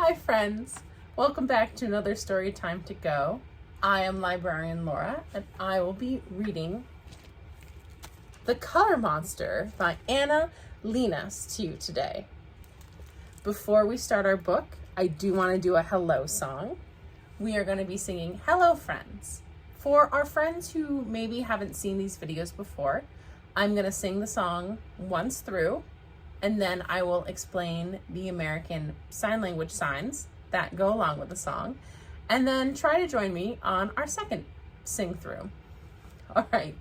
Hi friends, welcome back to another story time to go. I am librarian Laura and I will be reading The Color Monster by Anna Linas to you today. Before we start our book, I do want to do a hello song. We are going to be singing Hello Friends. For our friends who maybe haven't seen these videos before, I'm going to sing the song once through, and then I will explain the American Sign Language signs that go along with the song, and then try to join me on our second sing through. All right,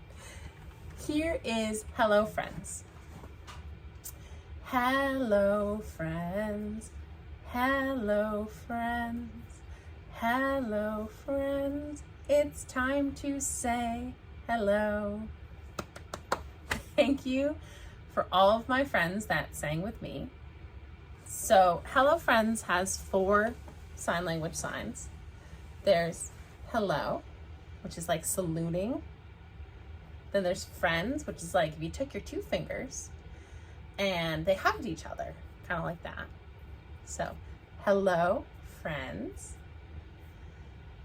here is Hello Friends. Hello friends, hello friends, hello friends, it's time to say hello. Thank you for all of my friends that sang with me. So Hello Friends has 4 sign language signs. There's hello, which is like saluting. Then there's friends, which is like if you took your 2 fingers and they hugged each other, kind of like that. So hello friends.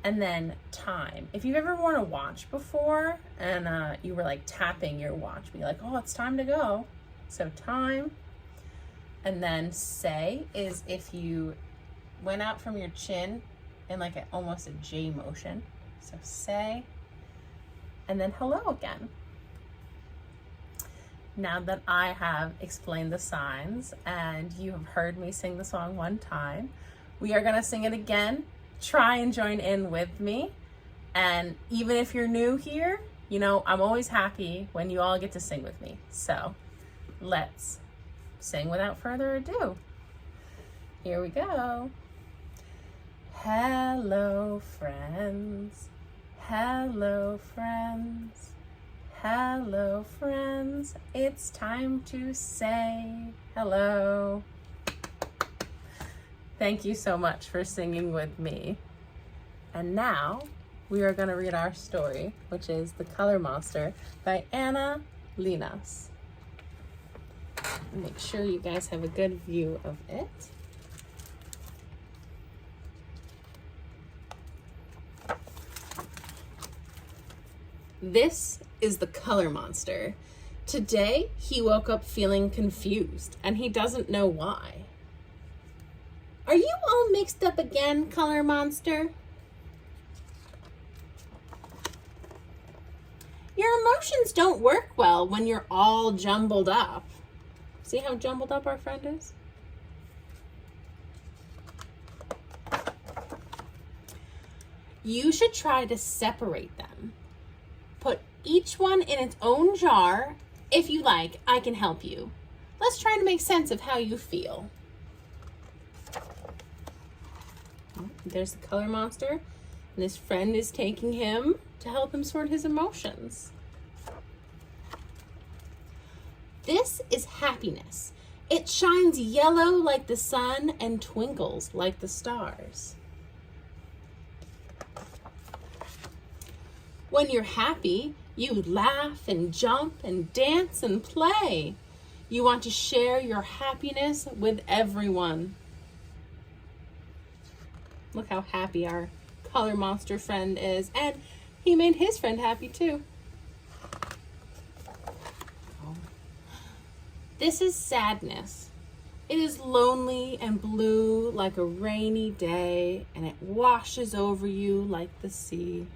And then time. If you've ever worn a watch before and you were like tapping your watch, be like, oh, it's time to go. So time. And then say is if you went out from your chin in like almost a J motion. So say. And then hello again. Now that I have explained the signs and you have heard me sing the song one time, we are going to sing it again. Try and join in with me. And even if you're new here, you know, I'm always happy when you all get to sing with me. So let's sing without further ado. Here we go. Hello friends, hello friends, hello friends, it's time to say hello. Thank you so much for singing with me. And now we are going to read our story, which is The Color Monster by Anna Linas. Make sure you guys have a good view of it. This is the color monster. Today, he woke up feeling confused, and he doesn't know why. Are you all mixed up again, color monster? Your emotions don't work well when you're all jumbled up. See how jumbled up our friend is? You should try to separate them. Put each one in its own jar. If you like, I can help you. Let's try to make sense of how you feel. There's the color monster, and his friend is taking him to help him sort his emotions. This is happiness. It shines yellow like the sun and twinkles like the stars. When you're happy, you laugh and jump and dance and play. You want to share your happiness with everyone. Look how happy our color monster friend is, and he made his friend happy too. This is sadness. It is lonely and blue like a rainy day, and it washes over you like the sea.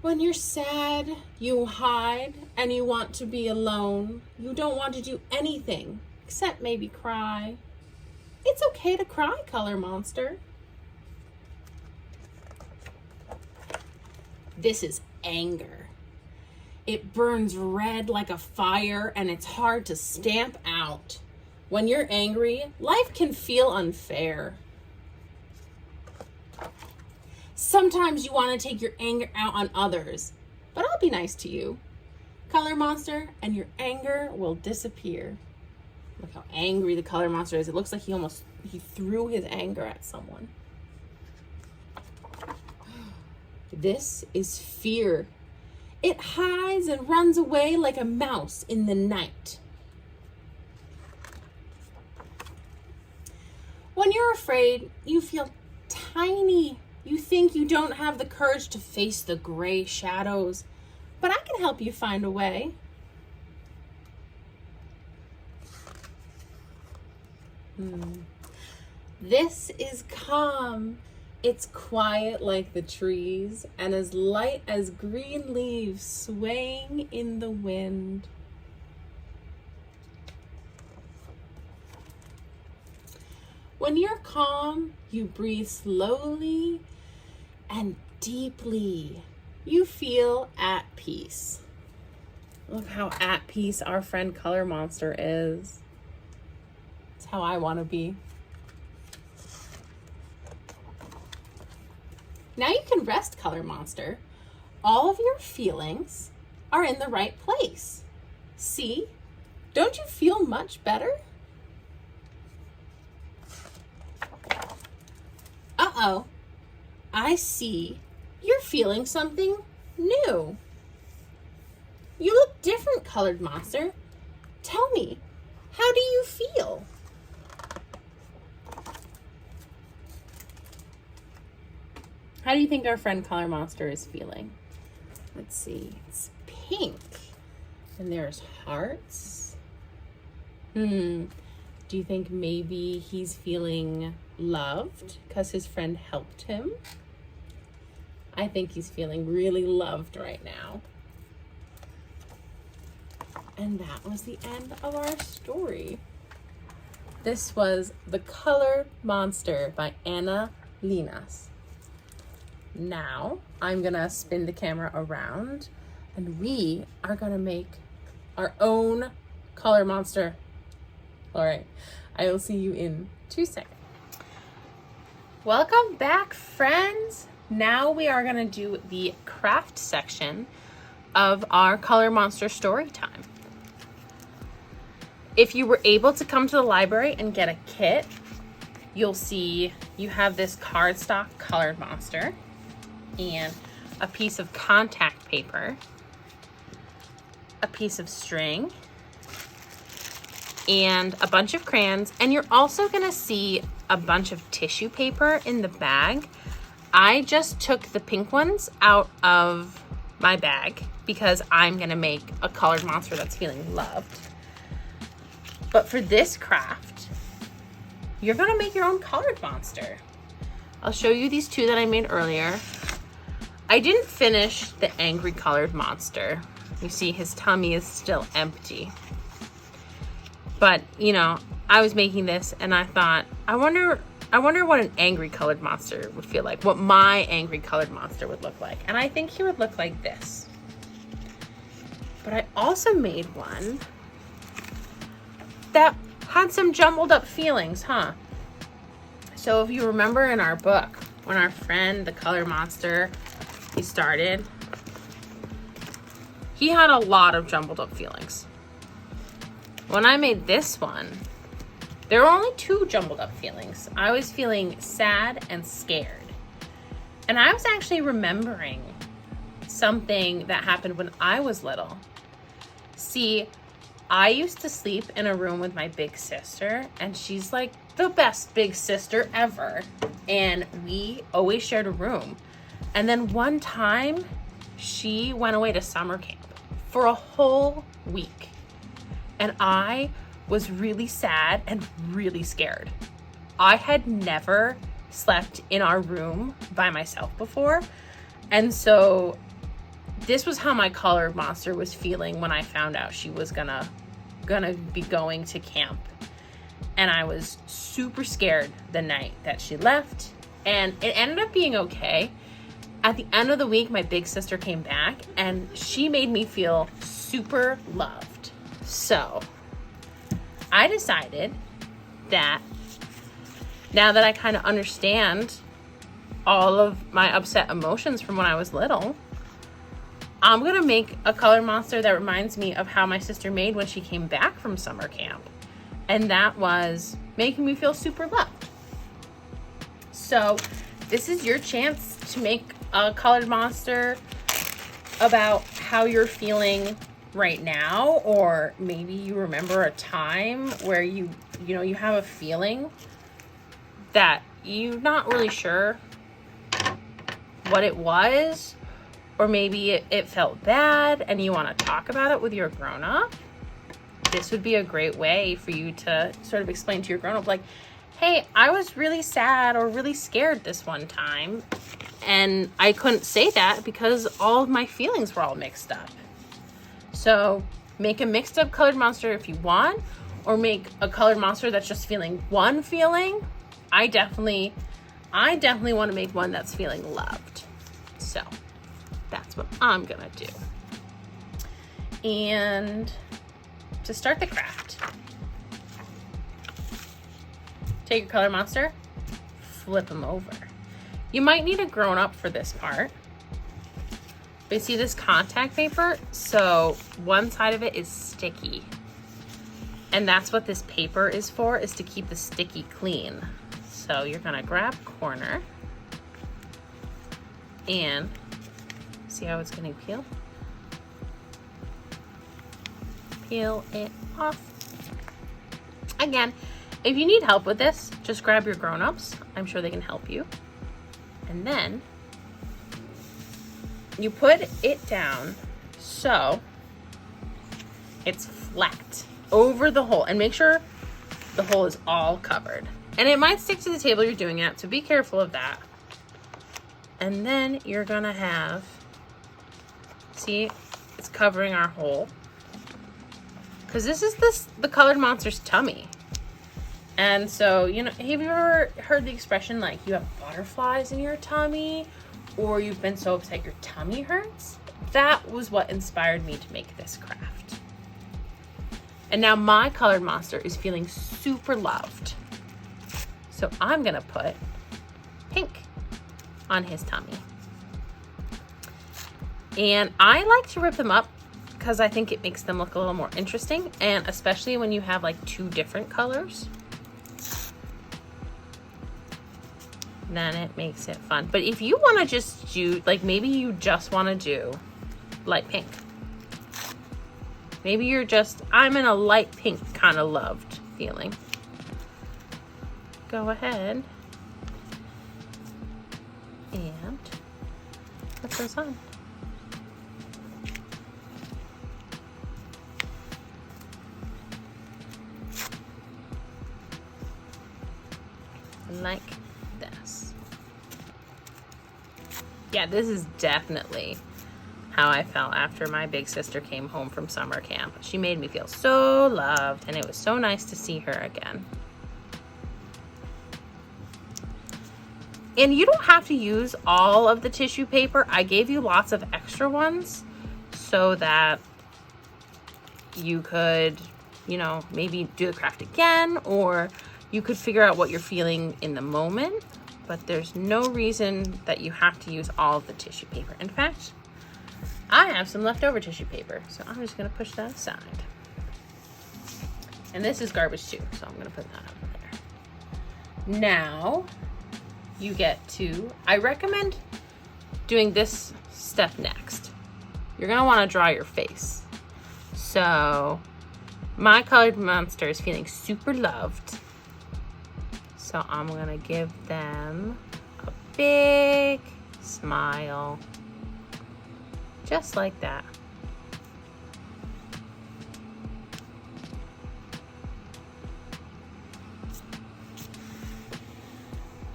When you're sad, you hide and you want to be alone. You don't want to do anything except maybe cry. It's okay to cry, color monster. This is anger. It burns red like a fire and it's hard to stamp out. When you're angry, life can feel unfair. Sometimes you want to take your anger out on others, but I'll be nice to you, color monster, and your anger will disappear. Look how angry the color monster is. It looks like he threw his anger at someone. This is fear. It hides and runs away like a mouse in the night. When you're afraid, you feel tiny. You think you don't have the courage to face the gray shadows, but I can help you find a way. This is calm. It's quiet like the trees and as light as green leaves swaying in the wind. When you're calm, you breathe slowly and deeply. You feel at peace. Look how at peace our friend Color Monster is. It's how I want to be. Now you can rest, Color Monster. All of your feelings are in the right place. See? Don't you feel much better? Uh-oh. I see. You're feeling something new. You look different, Colored Monster. Tell me, how do you feel? How do you think our friend Color Monster is feeling? Let's see. It's pink. And there's hearts. Do you think maybe he's feeling loved because his friend helped him? I think he's feeling really loved right now. And that was the end of our story. This was The Color Monster by Anna Linas. Now I'm gonna spin the camera around and we are gonna make our own Color Monster. All right, I will see you in 2 seconds. Welcome back, friends. Now we are gonna do the craft section of our Color Monster story time. If you were able to come to the library and get a kit, you'll see you have this cardstock Colored Monster and a piece of contact paper, a piece of string, and a bunch of crayons. And you're also gonna see a bunch of tissue paper in the bag. I just took the pink ones out of my bag because I'm gonna make a Colored Monster that's feeling loved. But for this craft, you're gonna make your own Colored Monster. I'll show you these two that I made earlier. I didn't finish the angry Colored Monster. You see his tummy is still empty. But, you know, I was making this and I thought, I wonder what an angry Colored Monster would feel like, what my angry Colored Monster would look like. And I think he would look like this. But I also made one that had some jumbled up feelings, huh? So if you remember in our book, when our friend, the Color Monster, he started, he had a lot of jumbled up feelings. When I made this one, there were only 2 jumbled up feelings. I was feeling sad and scared. And I was actually remembering something that happened when I was little. See, I used to sleep in a room with my big sister, and she's like the best big sister ever. And we always shared a room. And then one time, she went away to summer camp for a whole week. And I was really sad and really scared. I had never slept in our room by myself before. And so this was how my Colored Monster was feeling when I found out she was gonna be going to camp. And I was super scared the night that she left. And it ended up being okay. At the end of the week, my big sister came back and she made me feel super loved. So I decided that now that I kind of understand all of my upset emotions from when I was little, I'm gonna make a Colored Monster that reminds me of how my sister made when she came back from summer camp. And that was making me feel super loved. So this is your chance to make a Colored Monster about how you're feeling right now, or maybe you remember a time where you have a feeling that you're not really sure what it was, or maybe it felt bad and you want to talk about it with your grown-up, this would be a great way for you to sort of explain to your grown-up, like, hey, I was really sad or really scared this one time, and I couldn't say that because all of my feelings were all mixed up. So make a mixed up colored monster if you want, or make a colored monster that's just feeling one feeling. I definitely want to make one that's feeling loved. So that's what I'm gonna do. And to start the craft, take your color monster, flip them over. You might need a grown up for this part. But you see this contact paper? So one side of it is sticky. And that's what this paper is for, is to keep the sticky clean. So you're gonna grab corner and see how it's gonna peel? Peel it off. Again, if you need help with this, just grab your grown-ups. I'm sure they can help you. And then you put it down so it's flat over the hole, and make sure the hole is all covered. And it might stick to the table you're doing it at, so be careful of that. And then you're gonna have, see, it's covering our hole. Because this is the colored monster's tummy. And so, you know, have you ever heard the expression like you have butterflies in your tummy, or you've been so upset your tummy hurts? That was what inspired me to make this craft. And now my colored monster is feeling super loved. So I'm gonna put pink on his tummy. And I like to rip them up because I think it makes them look a little more interesting, and especially when you have like two different colors, then it makes it fun. But if you want to just do, like, maybe you just want to do light pink. Maybe you're just, I'm in a light pink kind of loved feeling. Go ahead and put those on. Like this. Yeah, this is definitely how I felt after my big sister came home from summer camp. She made me feel so loved, and it was so nice to see her again. And you don't have to use all of the tissue paper. I gave you lots of extra ones so that you could, you know, maybe do the craft again, or you could figure out what you're feeling in the moment. But there's no reason that you have to use all of the tissue paper. In fact, I have some leftover tissue paper, so I'm just gonna push that aside. And this is garbage too, so I'm gonna put that over there. Now, you get to, I recommend doing this step next. You're gonna wanna draw your face. So, my colored monster is feeling super loved. So I'm gonna give them a big smile. Just like that.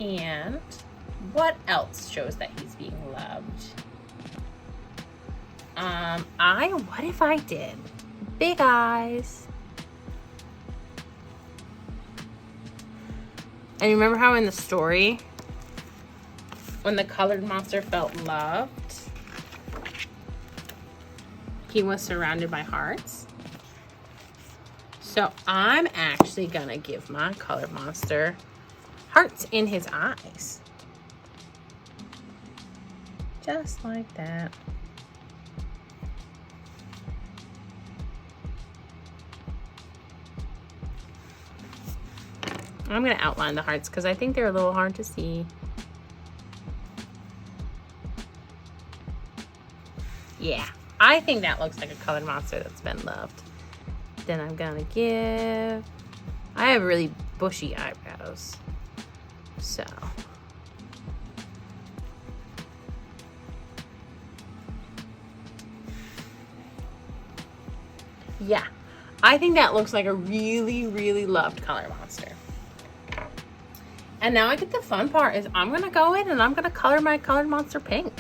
And what else shows that he's being loved? What if I did big eyes? And remember how in the story, when the colored monster felt loved, he was surrounded by hearts? So I'm actually gonna give my colored monster hearts in his eyes. Just like that. I'm gonna outline the hearts because I think they're a little hard to see. Yeah, I think that looks like a colored monster that's been loved. Then I'm gonna give, I have really bushy eyebrows. So. Yeah, I think that looks like a really, really loved color monster. And now I get the fun part is I'm gonna go in and I'm gonna color my colored monster pink.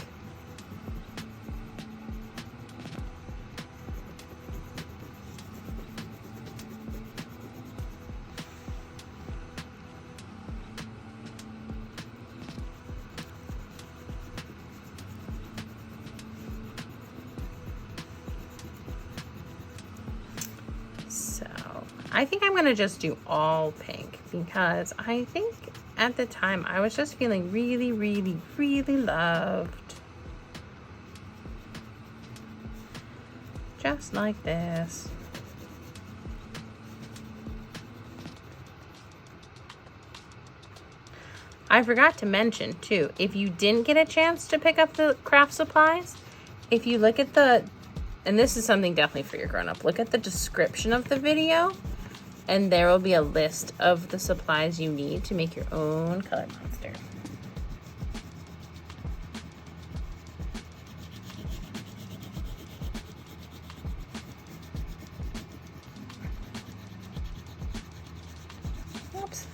So I think I'm gonna just do all pink because I think at the time I was just feeling really, really, really loved. Just like this. I forgot to mention too, if you didn't get a chance to pick up the craft supplies, if you look at the, and this is something definitely for your grown-up, look at the description of the video and there will be a list of the supplies you need to make your own color monster. Oops.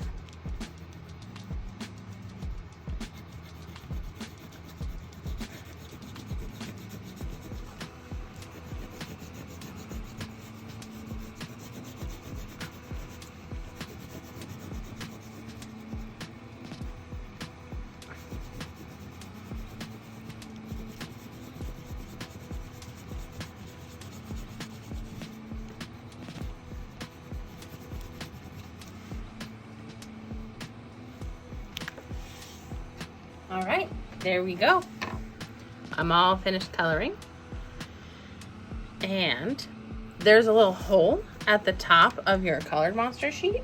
All right, there we go. I'm all finished coloring. And there's a little hole at the top of your colored monster sheet.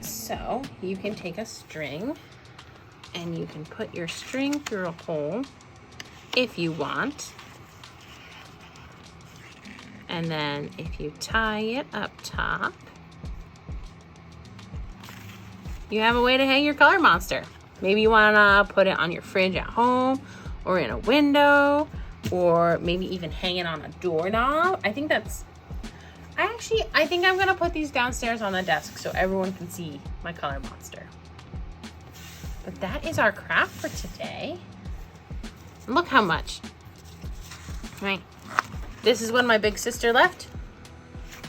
So you can take a string and you can put your string through a hole if you want. And then if you tie it up top, you have a way to hang your color monster. Maybe you wanna put it on your fridge at home or in a window, or maybe even hang it on a doorknob. I think I'm gonna put these downstairs on the desk so everyone can see my color monster. But that is our craft for today. Look how much, right? This is when my big sister left,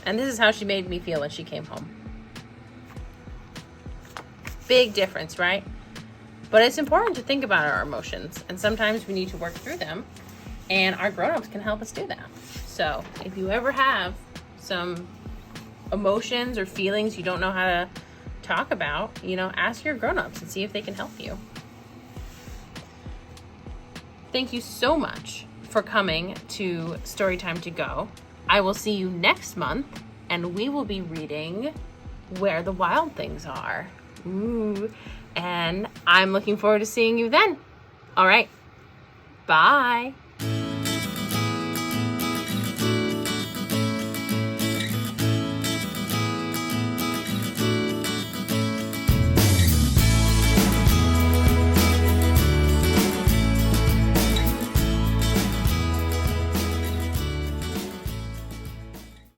and this is how she made me feel when she came home. Big difference, right? But it's important to think about our emotions, and sometimes we need to work through them, and our grown-ups can help us do that. So if you ever have some emotions or feelings you don't know how to talk about, ask your grown-ups and see if they can help you. Thank you so much for coming to Storytime to Go. I will see you next month, and we will be reading Where the Wild Things Are. Ooh. And I'm looking forward to seeing you then. All right. Bye.